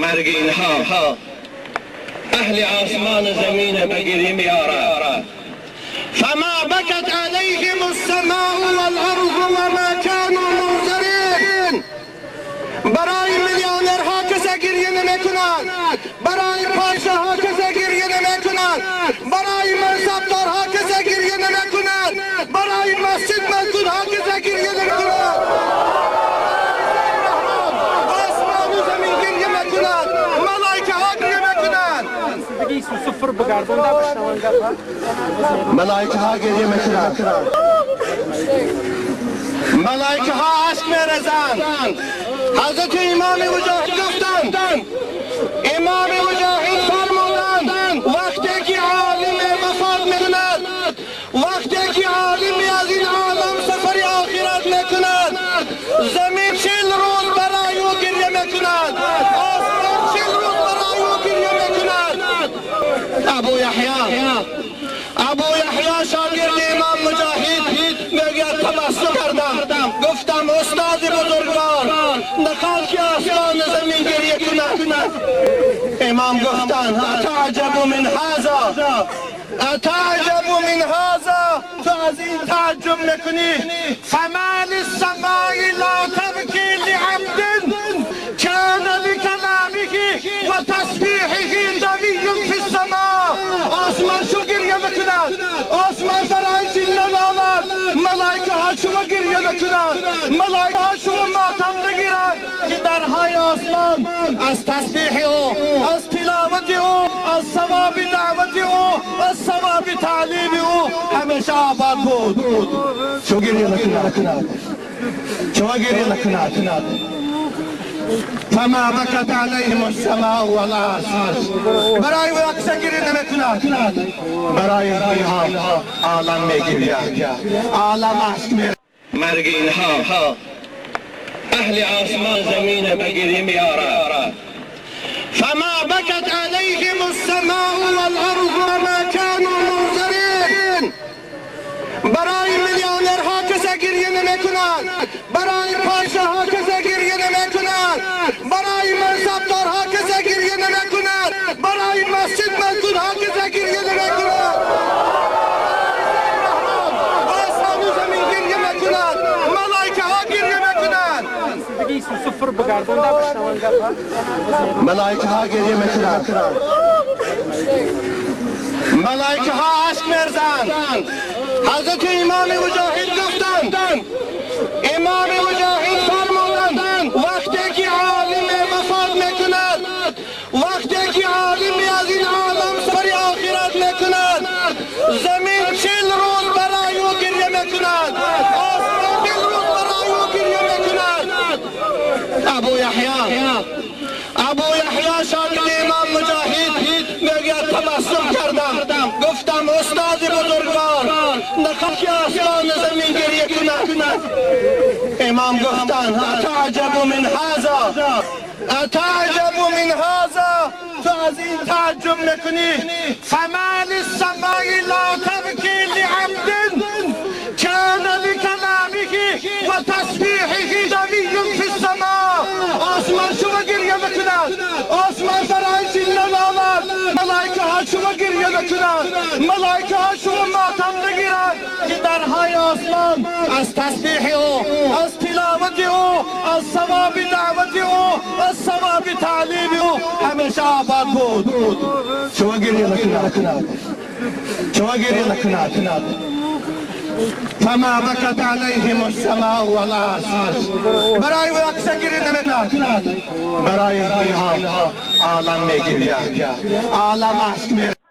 مرگ اینها اهل آسمان زمین بگیری میاره. فما بكت عليهم السماء والأرض وما كانوا منذرين. برای میلیونرها کسی گریه نمیکنند، برای پادشاهها کسی گریه نمیکنند، برای منصبدارها کسی گریه نمیکنند، برای مسجد مسجدها کسی گریه نمیکنند. آسمان و زمین گریه میکنند، ملائکه ها گریه میکنند. ملائکه ها گریه میکنند، ملائکه ها عشق میریزند. حضرت امام مجاهد گفتند، امام مجاهد فرمودند وقتی که عالم وفات میکند، وقتی که عالمی از این عالم سفر آخرت میکند، زمین 40 روز برای او گریه میکند، آسمان 40 روز برای او گریه میکند. ابو یحیی شاگرد امام مجاهد میگه تبسم کردم، گفتم استاد بزرگوار نخواست که آسمان زمین گریه کند. امام گفتن اتعجب من هذا، اتعجب من هذا، تو از این تعجب میکنی. فما للسماء لا تبكي لعبد كان لكلامه وتسبيحه دمي في السماء. آسمان شو گریه میکند، آسمان برای زندان آمد، ملائکه ها شما گریه میکنند، ملائکه ها شما ماتم نگیرند که درهای آسمان از تسبیح او، از تلاوت او، از ثواب دعوت او، از ثواب تعلیم او همیشه آباد بود. شما گریه میکنند، شما گریه میکنند. فما بكت عليهم السماء والارض. برای وقت گریه نمیکنند، برای اینها عالم میگیرد، عالم عشق میرد. مرگ اینها اهل آسمان زمین بگیری میاره. فما بكت عليهم السماء والأرض وما كانوا منذرين. برای میلیونرها کسی گریه نمیکنند، برای پادشاهها کسی گریه نمیکنند، برای منصبدارها کسی گریه نمیکنند، برای مسجد مسجدها کسی گریه نمیکنند. آسمان و زمین گریه میکنند، ملائکه ها گریه میکنند. ملائکه ها گریه میکنند، ملائکه ها عشق میریزند. حضرت امام مجاهد گفتند، امام مجاهد فرمودند وقتی که عالم وفات میکند، وقتی که عالمی از این عالم سفر آخرت میکند، زمین 40 روز برای او گریه میکند، آسمان 40 روز برای او گریه میکند. ابو یحیی شاگرد امام مجاهد میگه تبسم کردم، گفتم استاد بزرگوار نخواست که آسمان زمین گریه کند. امام گفتن اتعجب من هذا، اتعجب من هذا، تو از این تعجب میکنی. فما للسماء لا تبكي لعبد كان لكلامه وتسبيحه دمي في السماء. آسمان شما گریه میکنند، آسمان برای زندان آمد، ملائکه ها شما گریه میکنند، ملائکه ها شما ماتم نگیرند که درهای آسمان از تسبیح او، از تلاوت او، از ثواب دعوت او، از ثواب تعلیم او همیشه آباد بود. شما گریه میکنند، شما گریه میکنند. فما بكت عليهم السماء والارض. برای وقت گریه نمیکنند، برای اینها عالم میگیرد، عالم عشق میرد.